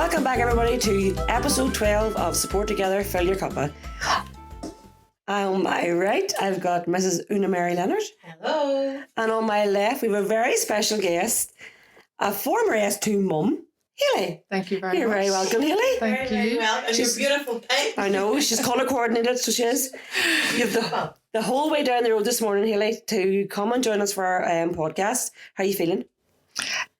Welcome back, everybody, to episode 12 of Support Together, Fill Your Cuppa. On my right, I've got Mrs. Una Mary Leonard. Hello. And on my left, we have a very special guest, a former S2 mum, Hayley. Thank you very much. You're very welcome, Hayley. Thank Very you. well. And your beautiful pipe. I know, she's colour coordinated, so she is. You've the whole way down the road this morning, Hayley, to come and join us for our podcast. How are you feeling?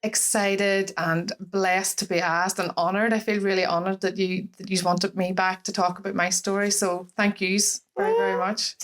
Excited and blessed to be asked and honoured. I feel really honoured that you wanted me back to talk about my story. So thank yous very, very much.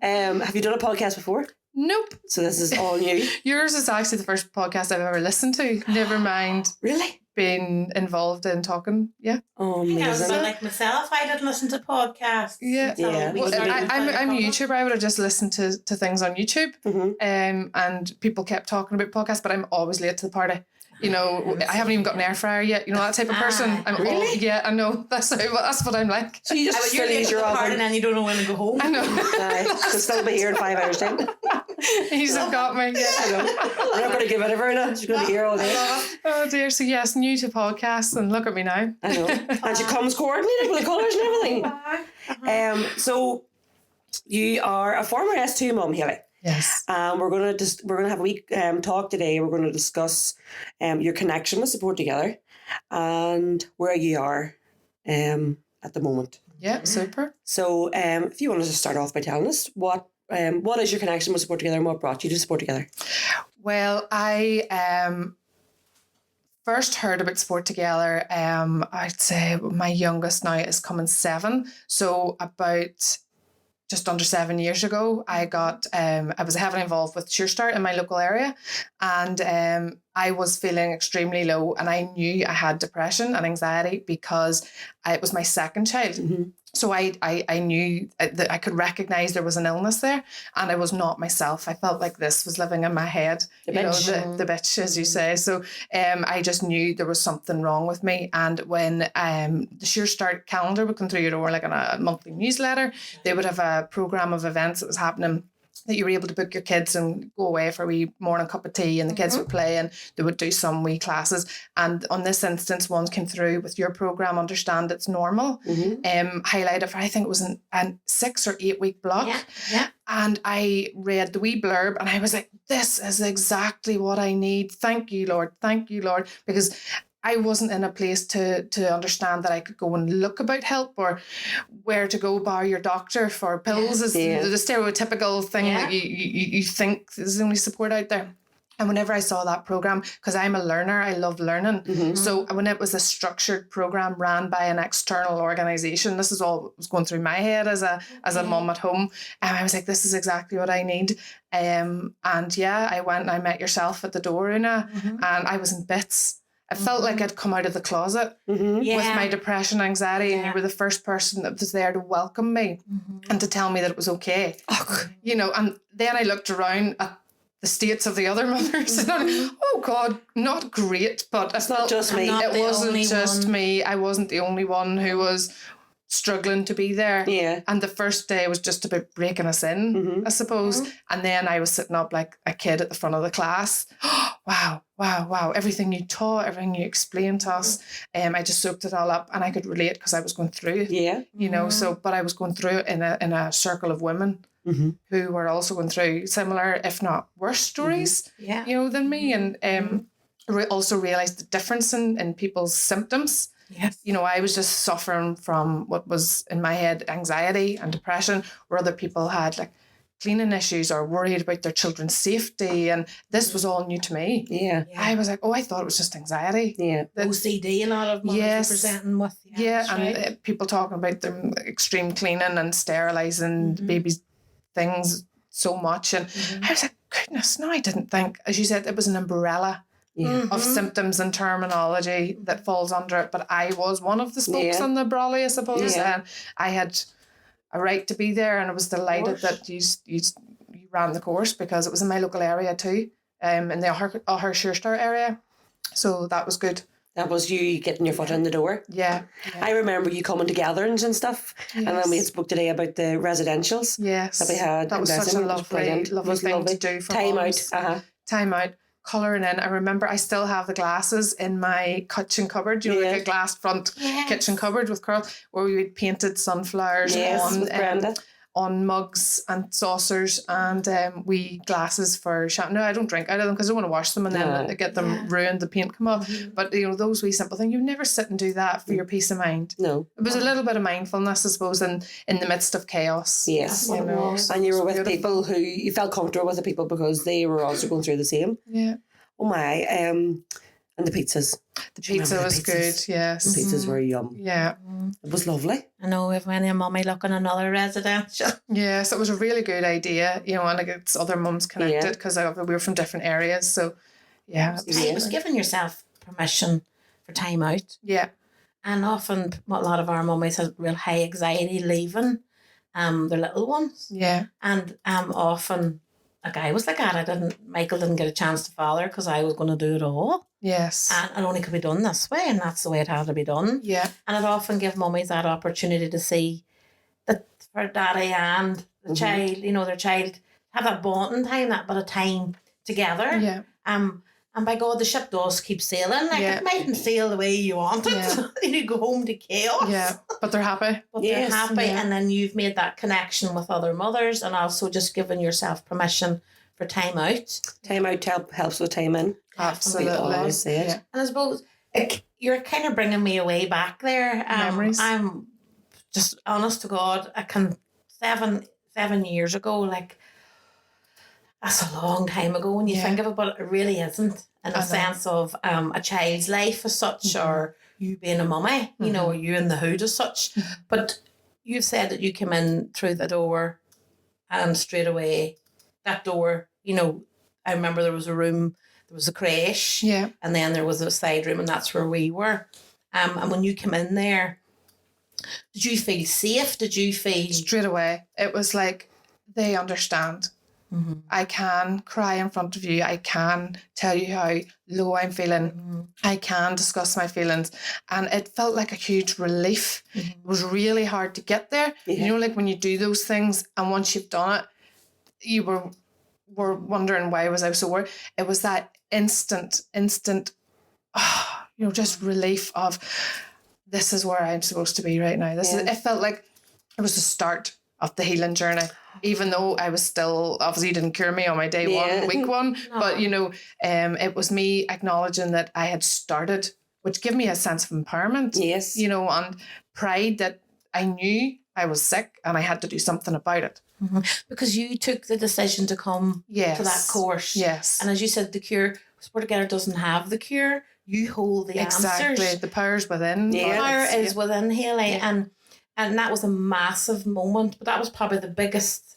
Have you done a podcast before? Nope. So this is all new. Yours is actually the first podcast I've ever listened to. Never mind Really? being involved in talking. Yeah. Oh, I was a amazing. bit like myself. I didn't listen to podcasts. Yeah. until Yeah. we Well, started I'm a finding YouTuber. I would have just listened to things on YouTube. Mm-hmm. And people kept talking about podcasts, but I'm always late to the party. You know, I haven't even got an air fryer yet. You know, that type of person. I'm Really? yeah, I know. That's what I'm like. So you I just was still usually use at your the party oven. and then you don't know when to go home. I know. So still be here in 5 hours time. He's got me. Yeah. I know. I'm not going to give it to her now. She's going to be here all day. Oh dear. So yes, new to podcasts, and look at me now. I know. And she comes coordinated with the colours and everything. So you are a former S2 mum, Hayley. Yes. We're gonna have a week talk today. We're going to discuss your connection with Support Together and where you are at the moment. Yeah. Super. So if you want to just start off by telling us what is your connection with Support Together and what brought you to Support Together? Well, I first heard about Sport Together. I'd say my youngest now is coming 7. So about just under 7 years ago, I was heavily involved with Sure Start in my local area, and I was feeling extremely low, and I knew I had depression and anxiety because it was my second child. Mm-hmm. So I knew that I could recognise there was an illness there, and I was not myself. I felt like this was living in my head, The you know, bitch. the bitch, as you say. So I just knew there was something wrong with me. And when the Sure Start calendar would come through your door, like in a monthly newsletter, they would have a programme of events that was happening, that you were able to book your kids and go away for a wee morning cup of tea, and the kids would play and they would do some wee classes. And on this instance, one came through with your programme, Understand It's Normal, highlighted for, I think it was a 6 or 8 week block. Yeah. And I read the wee blurb and I was like, this is exactly what I need. Thank you, Lord. Thank you, Lord. Because I wasn't in a place to understand that I could go and look about help or where to go bar your doctor for pills. Is the stereotypical thing that you think is the only support out there. And whenever I saw that program, because I'm a learner, I love learning. So when it was a structured program ran by an external organisation, this is all that was going through my head as a mum at home. And I was like, this is exactly what I need. And yeah, I went and I met yourself at the door, Una, and I was in bits. I felt like I'd come out of the closet with my depression, anxiety, and you were the first person that was there to welcome me and to tell me that it was okay. You know, and then I looked around at the states of the other mothers and I'm like, oh God, not great, but It's not just me. It wasn't just me. I wasn't the only one who was struggling to be there. Yeah. And the first day was just about breaking us in, I suppose. And then I was sitting up like a kid at the front of the class. Wow. Everything you taught, everything you explained to us. I just soaked it all up and I could relate because I was going through it. Yeah. You know, but I was going through it in a circle of women who were also going through similar, if not worse stories, you know, than me. And also realised the difference in people's symptoms. Yes. You know, I was just suffering from what was in my head anxiety and depression, where other people had like cleaning issues or worried about their children's safety. And this was all new to me. Yeah. I was like, I thought it was just anxiety. Yeah. OCD, a lot of mothers were presenting with. And people talking about their extreme cleaning and sterilising babies' things so much. And I was like, goodness, no, I didn't think, as you said, it was an umbrella of symptoms and terminology that falls under it. But I was one of the spokes on the brolly, I suppose. And I had a right to be there, and I was delighted that you ran the course because it was in my local area too, in the O'Hare Sure Start area. So that was good. That was you getting your foot in the door. Yeah. I remember you coming to gatherings and stuff, and then we had spoke today about the residentials Yes. that we had. That was such a lovely thing to do for Time mums. out. Time out. colouring in. I remember I still have the glasses in my kitchen cupboard, like a glass front kitchen cupboard with curls, where we would painted sunflowers on mugs and saucers, and we glasses for champagne. No, I don't drink out of them because I don't want to wash them and then get them ruined, the paint come off. But those wee simple things, you never sit and do that for your peace of mind. No. It was a little bit of mindfulness, I suppose, in the midst of chaos. Yes. And you were with people who you felt comfortable with, the people because they were also going through the same. Yeah. Oh my. And the pizzas. The pizza was good, yes. The pizzas were yum. Yeah. It was lovely. I know we've any mummy looking another residential. Yes, it was a really good idea, and it gets other mums connected because we were from different areas. So, yeah. It was giving yourself permission for time out. Yeah. And often a lot of our mummies had real high anxiety leaving their little ones. Yeah. And often, like I was like that, Michael didn't get a chance to father because I was going to do it all. Yes. And it only could be done this way, and that's the way it had to be done. Yeah. And it often gave mummies that opportunity to see that for daddy and the child, their child, have that bonding time, that bit of time together. Yeah. And by God, the ship does keep sailing. Like it mightn't sail the way you want it. Yeah. You go home to chaos. Yeah, but they're happy. But they're happy, Yeah. and then you've made that connection with other mothers, and also just giving yourself permission for time out. Time out helps with time in. Absolutely. We always say it. Yeah. And I suppose you're kind of bringing me away back there. Memories. I'm just honest to God. I can 7 years ago, like that's a long time ago when you think of it, but it really isn't in a sense of a child's life as such, or you being a mummy, or you in the hood as such. But you've said that you came in through the door, and straight away that door, I remember there was a room, there was a creche, and then there was a side room, and that's where we were. And when you came in there, did you feel safe? Did you feel... Straight away, it was like, they understand. I can cry in front of you. I can tell you how low I'm feeling. I can discuss my feelings. And it felt like a huge relief. It was really hard to get there. Yeah. Like when you do those things and once you've done it, you were wondering why was I so worried. It was that instant, just relief of this is where I'm supposed to be right now. It felt like it was the start of the healing journey. Even though I was still, obviously didn't cure me on my day one, week one, but it was me acknowledging that I had started, which gave me a sense of empowerment. Yes. And pride that I knew I was sick and I had to do something about it. Because you took the decision to come to that course. Yes. And as you said, the cure, Support Together doesn't have the cure. You hold the answers. Exactly. The power's within. The power is within, Hayley. Yeah. And that was a massive moment, but that was probably the biggest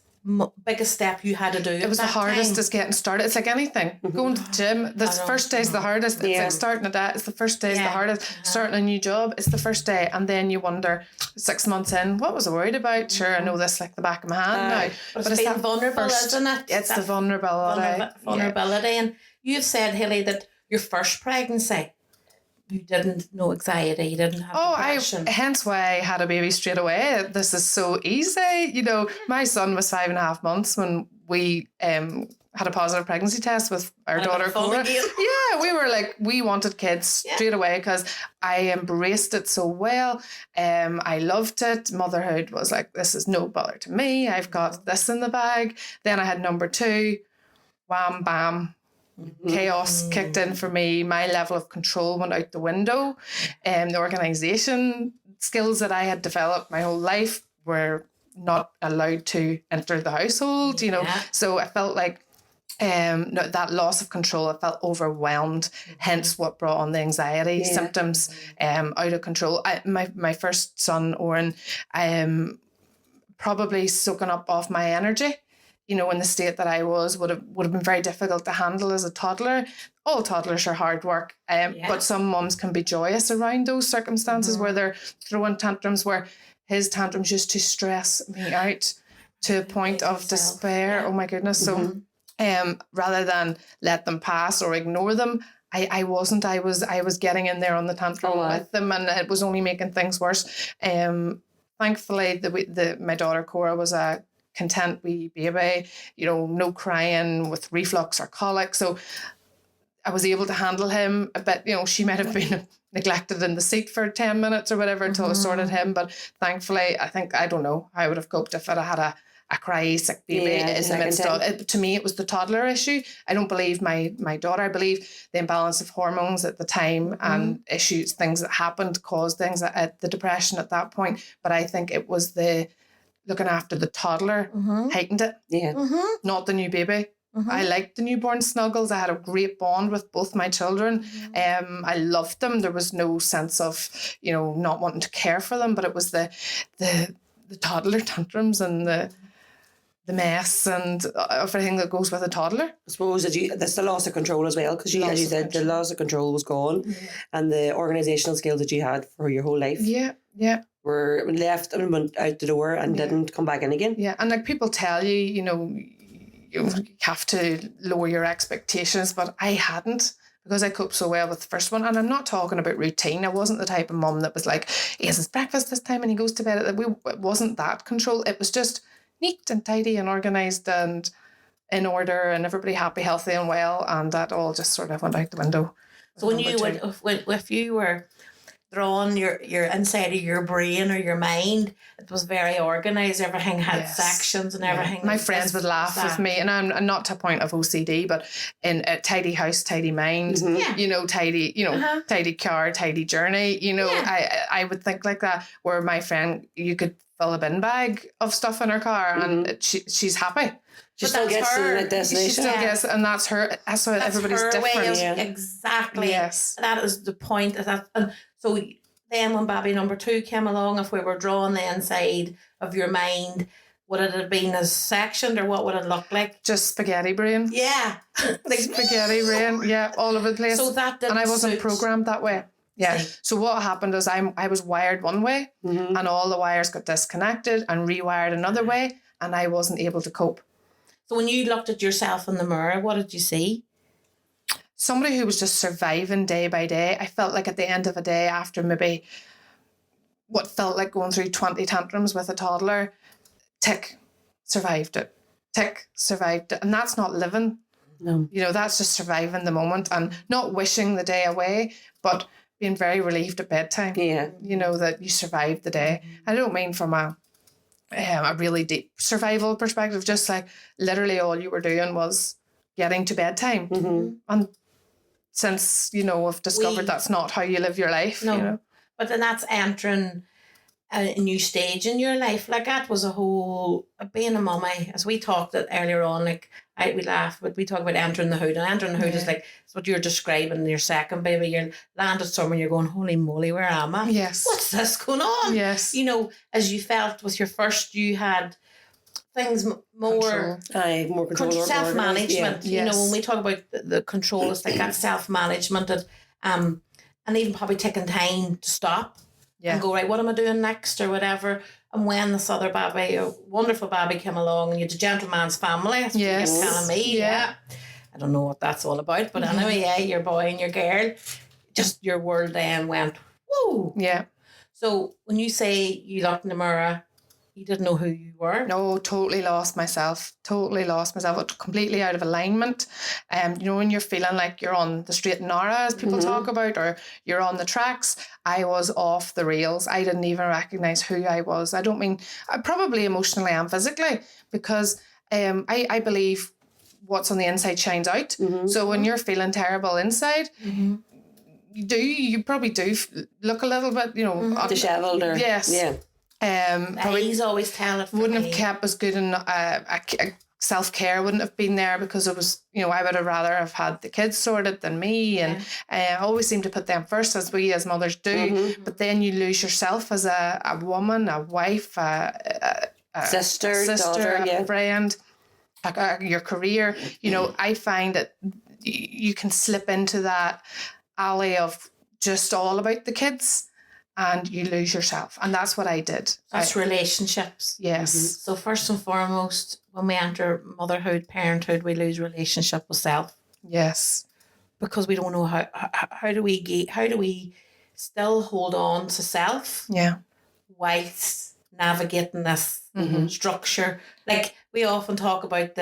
step you had to do. It was the hardest is getting started. It's like anything. Going to the gym, the first day is the hardest. It's like starting a day, it's the first day is the hardest. Starting a new job, it's the first day. And then you wonder, 6 months in, what was I worried about? Sure, I know this like the back of my hand now. But it's that vulnerable, isn't it? It's the vulnerability. Vulnerability. And you've said, Hayley, that your first pregnancy, you didn't know anxiety, you didn't have depression. Hence why I had a baby straight away. This is so easy. My son was 5.5 months when we had a positive pregnancy test with our daughter Cora. Yeah, we were like, we wanted kids straight away because I embraced it so well. I loved it. Motherhood was like, this is no bother to me. I've got this in the bag. Then I had number 2. Wham, bam. Chaos kicked in for me. My level of control went out the window. The organisation skills that I had developed my whole life were not allowed to enter the household, So I felt like that loss of control, I felt overwhelmed, hence what brought on the anxiety symptoms, out of control. My first son, Oren, probably soaking up off my energy. In the state that I was, would have been very difficult to handle as a toddler. All toddlers are hard work, but some mums can be joyous around those circumstances where they're throwing tantrums, where his tantrums used to stress me out to a point of despair. Oh my goodness. So rather than let them pass or ignore them, I wasn't. I was getting in there on the tantrum with them, and it was only making things worse. Thankfully, my daughter Cora was a content wee baby, no crying with reflux or colic. So I was able to handle him a bit. She might have been neglected in the seat for 10 minutes or whatever until I sorted him. But thankfully, I don't know how I would have coped if I'd had a cry sick baby in the midst of it. To me, it was the toddler issue. I don't believe my daughter. I believe the imbalance of hormones at the time and issues, things that happened caused things at the depression at that point. But I think it was the looking after the toddler heightened it. Yeah. Not the new baby. I liked the newborn snuggles. I had a great bond with both my children. I loved them. There was no sense of, not wanting to care for them, but it was the toddler tantrums and the mess and everything that goes with a toddler. I suppose that's the loss of control as well, because as you said, the loss of control was gone, and the organisational skills that you had for your whole life were left and went out the door and didn't come back in again. Yeah, and like people tell you, you have to lower your expectations, but I hadn't, because I coped so well with the first one. And I'm not talking about routine. I wasn't the type of mum that was like, he has his breakfast this time and he goes to bed. It wasn't that control. It was just neat and tidy and organised and in order and everybody happy, healthy and well. And that all just sort of went out the window. So if you were drawing your inside of your brain or your mind, it was very organised. Everything had sections and everything. My friends would laugh with me, and I'm not to a point of OCD, but in a tidy house, tidy mind, tidy, tidy car, tidy journey. I would think like that. Where my friend, you could fill a bin bag of stuff in her car, and she's happy. She still gets to the destination. She still gets, and that's her. That's why everybody's different. Exactly. Yes. That is the point. And so then when baby number 2 came along, if we were drawing the inside of your mind, would it have been as sectioned, or what would it look like? Just spaghetti brain. Yeah. Like spaghetti brain. Yeah, all over the place. So that didn't and I wasn't suit. programmed that way. Yeah. So what happened is I was wired one way, and all the wires got disconnected and rewired another way, and I wasn't able to cope. So when you looked at yourself in the mirror, what did you see? Somebody who was just surviving day by day. I felt like at the end of a day, after maybe what felt like going through 20 tantrums with a toddler, survived it. Survived it. And that's not living. No. That's just surviving the moment and not wishing the day away, but being very relieved at bedtime. Yeah. That you survived the day. I don't mean from a really deep survival perspective, just like literally all you were doing was getting to bedtime. And since, I've discovered that's not how you live your life. No. But then that's entering a new stage in your life. Like that was a whole, being a mummy, as we talked earlier on, we laugh, but we talk about entering the hood. And entering the hood is like, it's what you're describing, your second baby. You're landed somewhere and you're going, holy moly, where am I? Yes. What's this going on? Yes. As you felt with your first, you had things more control, self-management. Yes. When we talk about the control, it's like that self-management that, and even probably taking time to stop and go, right, what am I doing next or whatever. And when this other baby, a wonderful baby, came along, and you had a gentleman's family, that's what you're telling me. Yeah. I don't know what that's all about, but anyway, your boy and your girl, just your world then went, whoa. Yeah. So when you say you looked in the mirror, you didn't know who you were? No, totally lost myself. Completely out of alignment. When you're feeling like you're on the straight and narrow, as people talk about, or you're on the tracks, I was off the rails. I didn't even recognise who I was. I don't mean, probably emotionally and physically, because I believe what's on the inside shines out. So when you're feeling terrible inside, you probably do look a little bit, dishevelled or... Yes. Yeah. He's always telling it. Wouldn't have kept as good in self-care wouldn't have been there, because it was, I would have rather have had the kids sorted than me, and always seem to put them first, as we as mothers do. But then you lose yourself as a woman, a wife, a sister, daughter, a friend, your career. I find that you can slip into that alley of just all about the kids, and you lose yourself. And that's what I did. That's relationships. Yes. So first and foremost, when we enter motherhood, parenthood, we lose relationship with self. Yes. Because we don't know how do we still hold on to self? Yeah. Whilst navigating this structure. Like we often talk about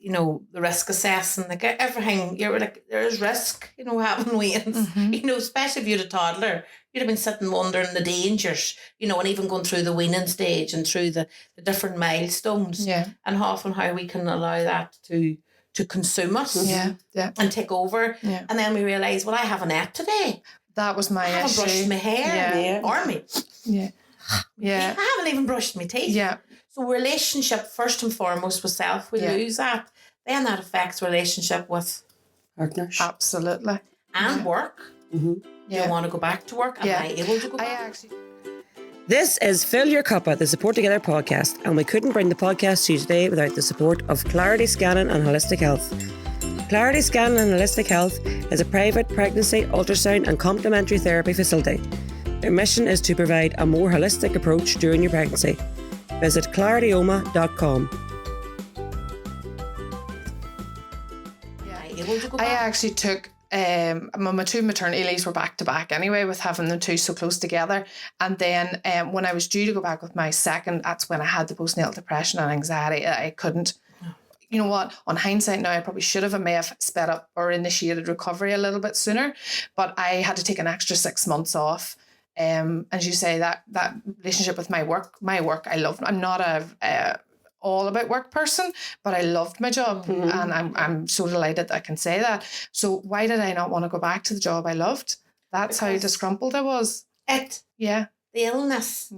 you know, the risk assessing, like everything, you're like, there is risk, you know, having weans, you know, especially if you had a toddler, you'd have been sitting wondering the dangers, you know, and even going through the weaning stage and through the different milestones, and often how we can allow that to consume us, and take over, and then we realise, well, I haven't ate today. That was my issue. I haven't brushed my hair, or me. I haven't even brushed my teeth. So relationship, first and foremost, with self, we lose that. Then that affects relationship with partners. Absolutely. And work. You want to go back to work? Am I able to go back? This is Fill Your Cuppa, the Support Together podcast, and we couldn't bring the podcast to you today without the support of Clarity Scanning and Holistic Health. Clarity Scanning and Holistic Health is a private pregnancy, ultrasound and complementary therapy facility. Their mission is to provide a more holistic approach during your pregnancy. Visit clarityoma.com. I actually took my 2 maternity leaves were back to back anyway, with having them 2 so close together. And then when I was due to go back with my second, that's when I had the postnatal depression and anxiety. I couldn't. You know what? On hindsight now, I probably should have. I may have sped up or initiated recovery a little bit sooner, but I had to take an extra 6 months off. As you say, that relationship with my work, I love. I'm not a all about work person, but I loved my job, and I'm so delighted that I can say that. So why did I not want to go back to the job I loved? That's how disgruntled I was. The illness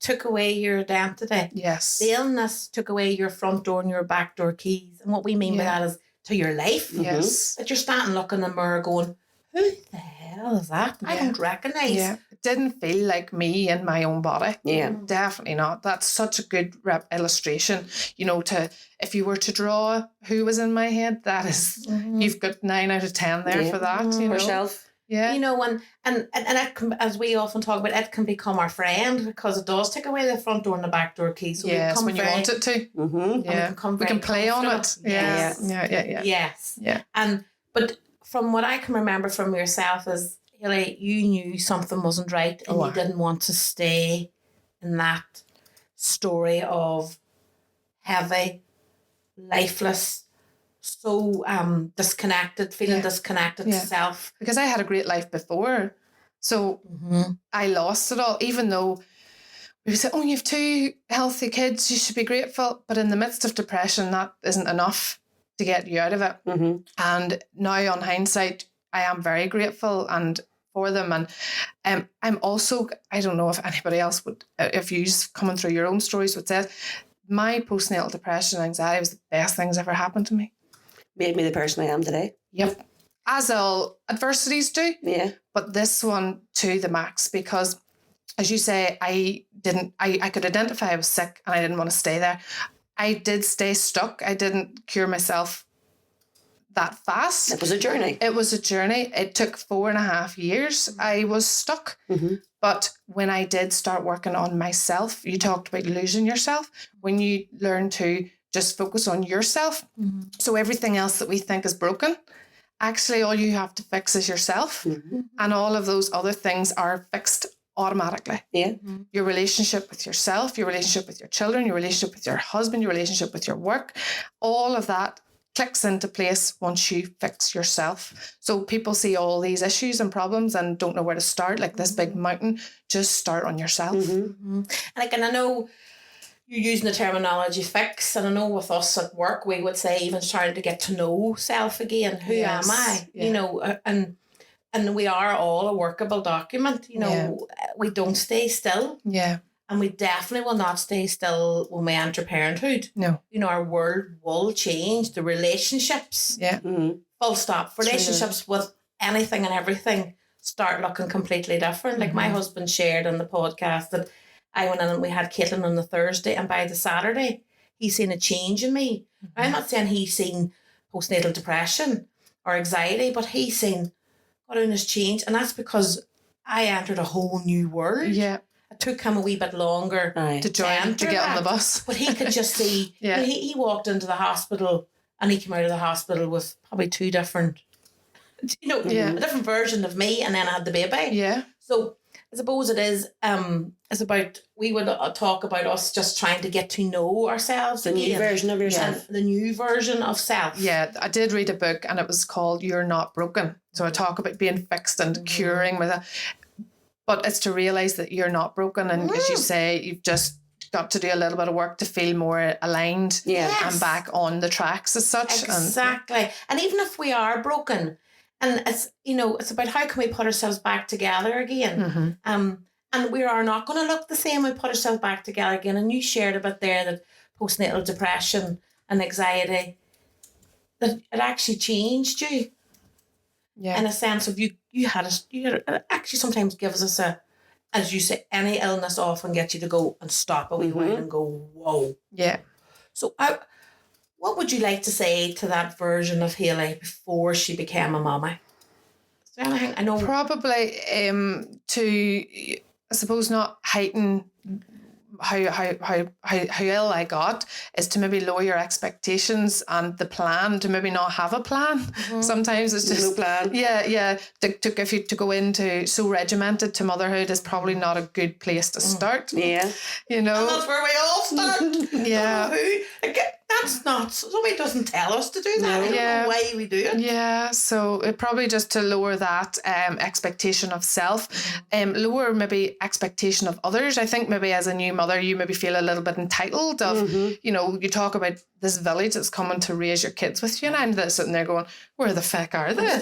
took away your identity. Yes. The illness took away your front door and your back door keys. And what we mean by that is to your life. Yes. That you're standing looking in the mirror going, who the hell is that? I don't recognise. Yeah. It didn't feel like me in my own body. Yeah. Definitely not. That's such a good illustration, you know, if you were to draw who was in my head, that is, you've got 9 out of 10 there for that, you know. Yourself. Yeah. You know, and it can, as we often talk about, it can become our friend, because it does take away the front door and the back door key. So yes, when you want it to. We can play on it. Yes. Yes. But from what I can remember from yourself is, Hayley, you knew something wasn't right, and you didn't want to stay in that story of heavy, lifeless, so disconnected, feeling disconnected to self. Because I had a great life before. So I lost it all, even though we would say, oh, you have 2 healthy kids, you should be grateful. But in the midst of depression, that isn't enough to get you out of it. And now on hindsight, I am very grateful and for them. And I'm also, I don't know if anybody else would, if you coming through your own stories would say, my postnatal depression and anxiety was the best things ever happened to me. Made me the person I am today. Yep. As all adversities do. Yeah. But this one to the max, because as you say, I could identify I was sick and I didn't want to stay there. I did stay stuck. I didn't cure myself that fast. It was a journey. It took 4.5 years. I was stuck. But when I did start working on myself, you talked about losing yourself. When you learn to just focus on yourself, so everything else that we think is broken, actually all you have to fix is yourself. And all of those other things are fixed automatically. Your relationship with yourself, your relationship with your children, your relationship with your husband, your relationship with your work, all of that clicks into place once you fix yourself. So people see all these issues and problems and don't know where to start, like this big mountain. Just start on yourself. And I know you're using the terminology fix, and I know with us at work we would say even starting to get to know self again. Who am I? You know, and we are all a workable document. You know, we don't stay still. And we definitely will not stay still when we enter parenthood. No. You know, our world will change. The relationships. Full stop. Relationships with anything and everything start looking completely different. Like my husband shared on the podcast that I went in and we had Caitlin on the Thursday, and by the Saturday, he's seen a change in me. I'm not saying he's seen postnatal depression or anxiety, but he's seen God, Una's changed. And that's because I entered a whole new world. It took him a wee bit longer to join, to get on the bus. But he could just see, he walked into the hospital and he came out of the hospital with probably 2 different, a different version of me, and then I had the baby. Yeah. So I suppose it is. It's about, we would talk about us just trying to get to know ourselves. The new version of yourself. The new version of self. Yeah, I did read a book and it was called You're Not Broken. So I talk about being fixed and curing with that. But it's to realise that you're not broken. And as you say, you've just got to do a little bit of work to feel more aligned and back on the tracks as such. Exactly. And even if we are broken, and it's, you know, it's about how can we put ourselves back together again. And we are not going to look the same when we put ourselves back together again. And you shared a bit there that postnatal depression and anxiety, that it actually changed you. Yeah. In a sense of you had it actually sometimes gives us a, as you say, any illness often gets you to go and stop a wee while and go, whoa. Yeah. So what would you like to say to that version of Hayley before she became a mama? Is there anything? I know. Probably to, I suppose, not heighten how ill I got, is to maybe lower your expectations and the plan, to maybe not have a plan. Sometimes it's just no plan. Yeah. To go into so regimented to motherhood is probably not a good place to start. Yeah, you know, and that's where we all start. Yeah. That's not, somebody doesn't tell us to do that. I don't know why we do it. Yeah, so it probably just to lower that expectation of self, lower maybe expectation of others. I think maybe as a new mother, you maybe feel a little bit entitled of, you know, you talk about this village that's coming to raise your kids with you, and I'm sitting there going, where the feck are they?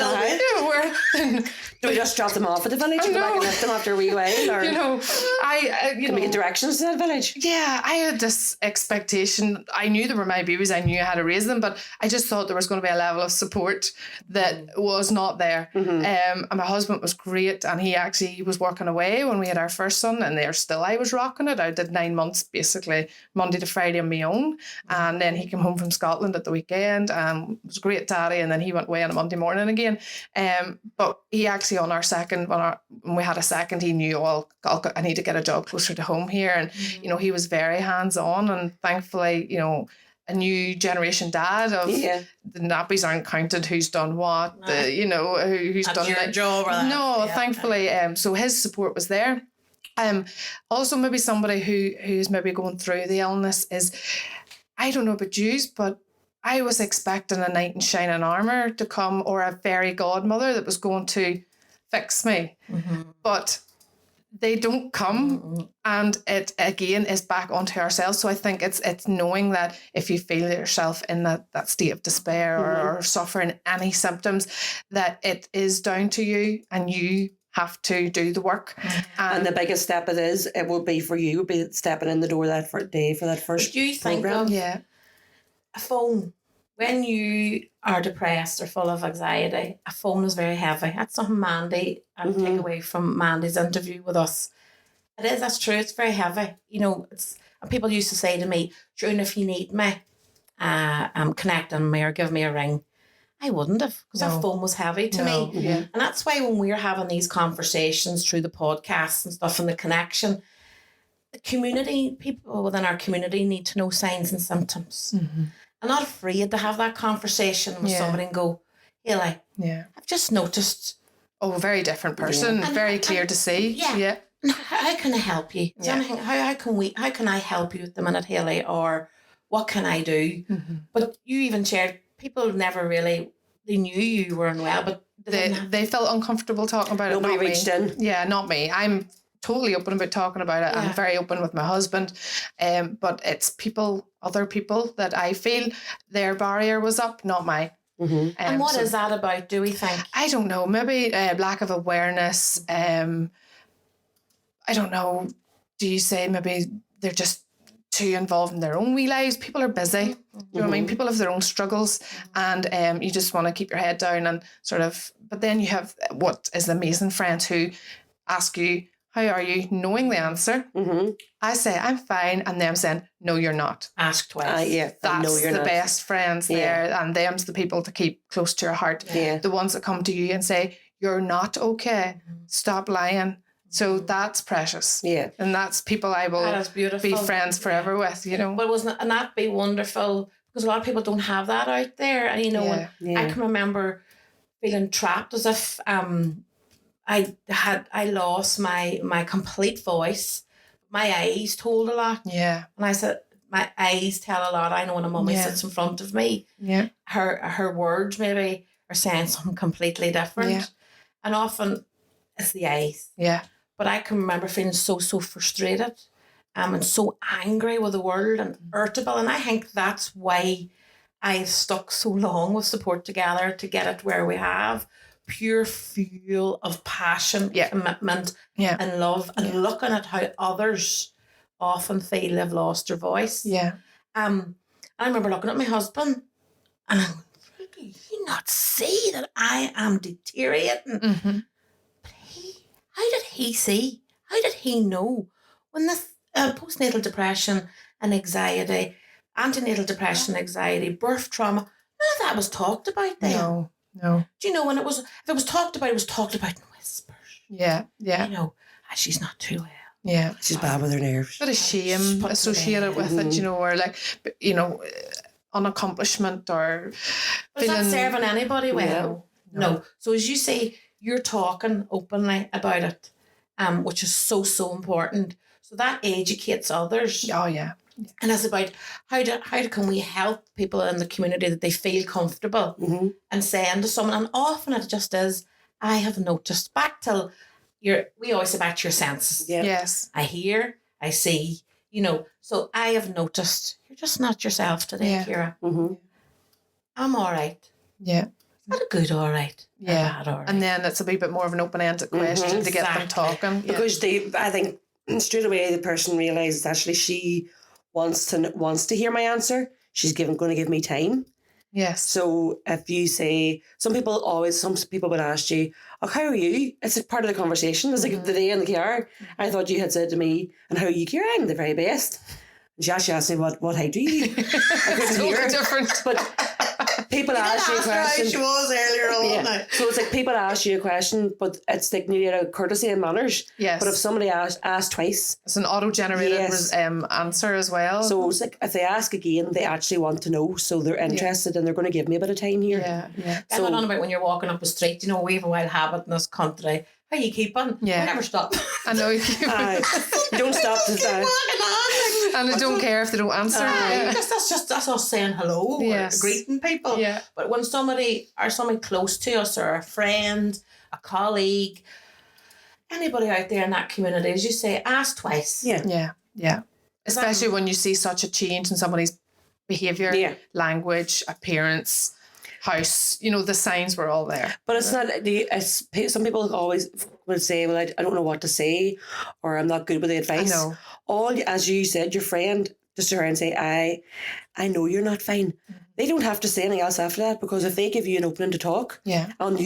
Do we just drop them off at the village and go back and lift them after a wee while? Or, you know, can we get directions to that village? Yeah, I had this expectation. I knew they were my babies. I knew how to raise them, but I just thought there was going to be a level of support that was not there. And my husband was great, and he was working away when we had our first son, and I was rocking it. I did 9 months basically Monday to Friday on my own, and then he came home from Scotland at the weekend and was a great daddy, and then he went away on a Monday morning again. But he actually on our second, when we had a second, he knew, I need to get a job closer to home here, and you know, he was very hands-on, and thankfully, you know, a new generation dad of the nappies aren't counted, who's done what, you know, who's that's done your job. No, thankfully, so his support was there. Also maybe somebody who's maybe going through the illness is, I don't know about yous, but I was expecting a knight in shining armour to come, or a fairy godmother that was going to fix me. But they don't come, and it again is back onto ourselves. So I think it's knowing that if you feel yourself in that state of despair or suffering any symptoms, that it is down to you, and you have to do the work. And the biggest step it will be for you, would be stepping in the door that day for that first do you think program. Of a phone? When you are depressed or full of anxiety, a phone is very heavy. That's something Mandy, I'll take away from Mandy's interview with us. It is, that's true, it's very heavy. You know, and people used to say to me, June, if you need me, connect on me or give me a ring. I wouldn't have, because that phone was heavy to me. And that's why when we're having these conversations through the podcasts and stuff and the connection, the community, people within our community need to know signs and symptoms. I'm not afraid to have that conversation with somebody and go, Hayley, I've just noticed. Oh, a very different person, very clear to see. Yeah. How can I help you? Is there anything, how can I help you at the minute, Hayley? Or what can I do? But you even shared, people never really, they knew you were unwell, but they felt uncomfortable talking about it. Nobody reached in. Yeah, not me. I'm totally open about talking about it. I'm very open with my husband. But it's other people that I feel their barrier was up, not mine. And what is that about, do we think? I don't know. Maybe lack of awareness. I don't know. Do you say maybe they're just too involved in their own wee lives? People are busy. You know what I mean? People have their own struggles, and you just want to keep your head down and sort of. But then you have what is amazing friends who ask you, how are you? Knowing the answer. I say, I'm fine. And them saying, no, you're not. Ask twice. That's the best friends there. And them's the people to keep close to your heart. The ones that come to you and say, you're not okay. Stop lying. So that's precious. And that's people I will be friends forever with, you know. But wouldn't that be wonderful? Because a lot of people don't have that out there. And, you know, I can remember feeling trapped as if... I lost my complete voice. My eyes told a lot. Yeah. And I said, my eyes tell a lot. I know when a mummy sits in front of me, her words maybe are saying something completely different. Yeah. And often it's the eyes. Yeah. But I can remember feeling so frustrated and so angry with the world and irritable. And I think that's why I've stuck so long with Support Together to get it where we have. Pure fuel of passion, commitment and love, and looking at how others often feel they've lost their voice. Yeah. I remember looking at my husband and I'm going, do you not see that I am deteriorating? Mm-hmm. But how did he see? How did he know? When this postnatal depression and anxiety, antenatal depression, anxiety, birth trauma, none of that was talked about then. No. Do you know, when if it was talked about in whispers. Yeah. You know, she's not too well. Yeah. She's bad with her nerves. Bit of shame associated with it, you know, or like, you know, unaccomplishment or but it's not serving anybody well. No. So as you say, you're talking openly about it, which is so important. So that educates others. Oh, yeah. And it's about how can we help people in the community that they feel comfortable and saying to someone, and often it just is, I have noticed, back till we always say back to your senses. Yeah. Yes. I hear, I see, you know, so I have noticed you're just not yourself today, Ciara. Mm-hmm. I'm all right. Yeah. Not a good all right. Yeah. Bad all right. And then it's a wee bit more of an open-ended question to get them talking. Because I think straight away the person realises actually she wants to hear my answer. She's going to give me time. Yes. So if you say, some people would ask you, oh, how are you? It's a part of the conversation. It's like the day in the car. I thought you had said to me, and how are you, Ciara? I'm the very best. And she actually asked me, what height do you? I couldn't hear. Different. But people ask you a question. She was earlier on. Yeah. So it's like people ask you a question, but it's like nearly out of courtesy and manners. Yes. But if somebody asks twice, it's an auto-generated answer as well. So it's like if they ask again, they actually want to know, so they're interested and they're going to give me a bit of time here. Yeah. I went on about when you're walking up the street. You know, we have a wild habit in this country. How you keeping? Yeah. We never stop. I know. You don't stop to say. And I don't care if they don't answer. That's us saying hello or greeting people. Yeah. But when somebody close to us, or a friend, a colleague, anybody out there in that community, as you say, ask twice. Yeah. Especially when you see such a change in somebody's behaviour, language, appearance, house, you know, the signs were all there. But it's not, some people always would say, well, I don't know what to say, or I'm not good with the advice. I know. As you said, your friend, just to her and say, I know you're not fine. They don't have to say anything else after that, because if they give you an opening to talk, and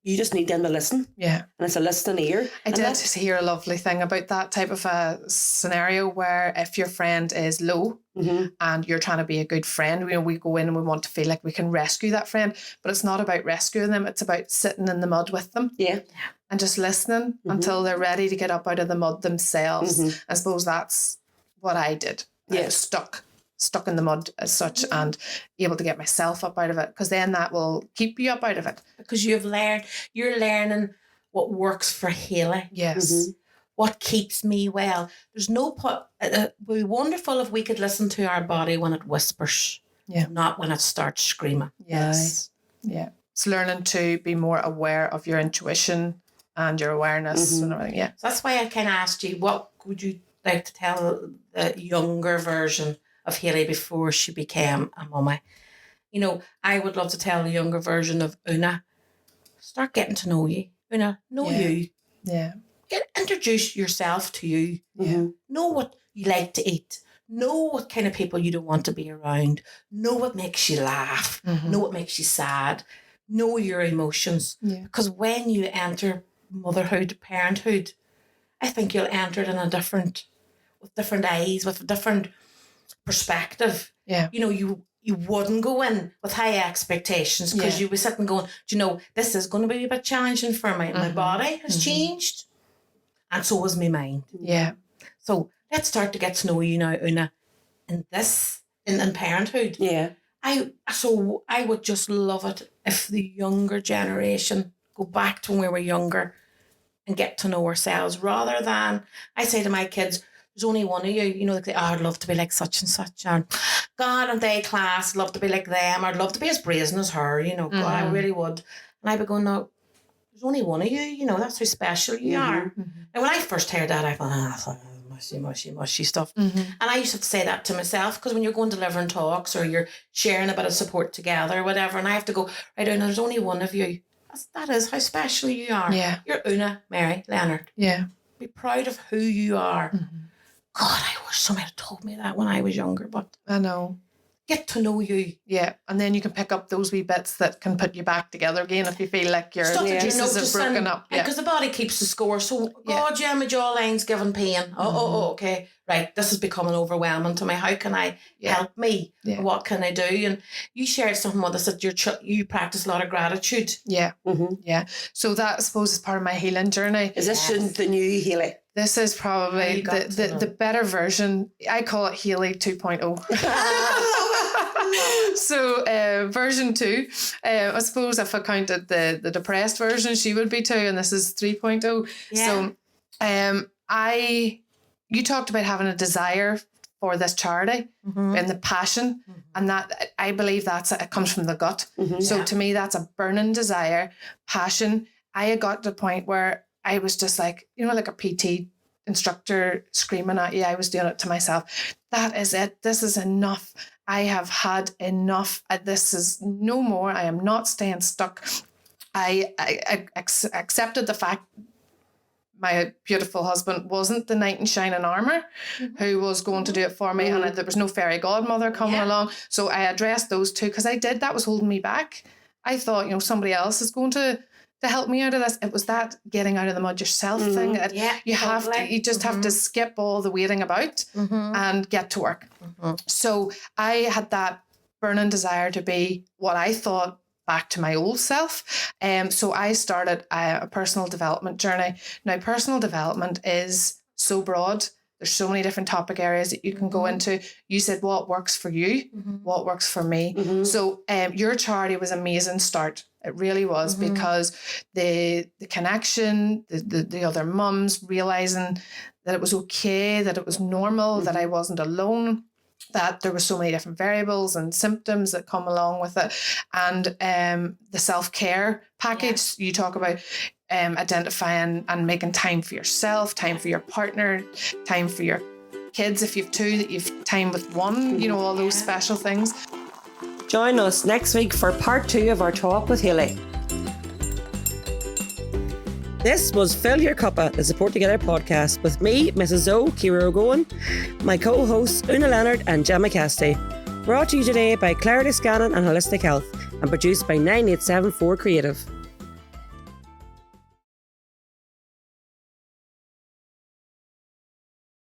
you just need them to listen. Yeah. And it's a listening ear. I did hear a lovely thing about that type of a scenario where if your friend is low and you're trying to be a good friend, we go in and we want to feel like we can rescue that friend, but it's not about rescuing them. It's about sitting in the mud with them. Yeah. And just listening until they're ready to get up out of the mud themselves. I suppose that's what I did. I was stuck in the mud as such and able to get myself up out of it, because then that will keep you up out of it. Because you're learning what works for Hayley. Yes. What keeps me well. There's no it would be wonderful if we could listen to our body when it whispers. Yeah. Not when it starts screaming. Yes. Yeah. It's learning to be more aware of your intuition and your awareness and everything. Yeah. So that's why I kind of asked you, what would you like to tell the younger version of Hayley before she became a mummy? You know, I would love to tell the younger version of Una, start getting to know you. Una, know you. Yeah. Introduce yourself to you. Yeah. Know what you like to eat. Know what kind of people you don't want to be around. Know what makes you laugh. Know what makes you sad. Know your emotions. Yeah. Because when you enter motherhood, parenthood, I think you'll enter it with different eyes, with a different perspective. Yeah. You know, you wouldn't go in with high expectations, because you were sitting going, do you know, this is going to be a bit challenging for me. My body has changed, and so has my mind. Yeah. So let's start to get to know you now, Una, in parenthood. Yeah. I would just love it if the younger generation go back to when we were younger and get to know ourselves, rather than, I say to my kids, there's only one of you, you know, they say, oh, I'd love to be like such and such, and God, and they class, I'd love to be like them, I'd love to be as brazen as her, you know, God, I really would. And I'd be going, no, there's only one of you, you know, that's how special you are. And when I first heard that, I thought, mushy stuff. And I used to say that to myself, because when you're going delivering talks or you're sharing a bit of support together or whatever, and I have to go, right, Una, there's only one of you. That is how special you are. Yeah. You're Una Mary Leonard. Yeah. Be proud of who you are. God, I wish somebody had told me that when I was younger, but I know. Get to know you. Yeah, and then you can pick up those wee bits that can put you back together again if you feel like your pieces have broken up. Yeah, because the body keeps the score. So, God, yeah, my jawline's giving pain. Okay, right, this is becoming overwhelming to me. How can I help me? Yeah. What can I do? And you shared something with us that you practice a lot of gratitude. Yeah, yeah. So that, I suppose, is part of my healing journey. Is this the new Hayley? This is probably the better version. I call it Hayley 2.0. So version 2, I suppose if I counted the depressed version, she would be 2, and this is 3.0. Yeah. So you talked about having a desire for this charity and the passion, and that I believe it comes from the gut. So to me, that's a burning desire, passion. I got to the point where I was just like, you know, like a PT instructor screaming at you. I was doing it to myself. That is it. This is enough. I have had enough. This is no more. I am not staying stuck. I accepted the fact my beautiful husband wasn't the knight in shining armour who was going to do it for me, and there was no fairy godmother coming along. So I addressed those two, because that was holding me back. I thought, you know, somebody else is going to help me out of this. It was that getting out of the mud yourself thing. You just have to skip all the waiting about and get to work. So I had that burning desire to be what I thought back to my old self. So I started a personal development journey. Now, personal development is so broad. There's so many different topic areas that you can go into. You said what works for you, what works for me. So your charity was an amazing start. It really was, because the connection, the other mums realising that it was okay, that it was normal, that I wasn't alone, that there were so many different variables and symptoms that come along with it. And the self-care package, you talk about identifying and making time for yourself, time for your partner, time for your kids if you've two, that you've time with one, you know, all those special things. Join us next week for part 2 of our talk with Hayley. This was Fill Your Cuppa, the Support Together podcast, with me, Mrs. O, Ciara Una, my co-hosts Una Leonard and Gemma Cassidy. Brought to you today by Clarity Scanning and Holistic Health, and produced by 9874 Creative.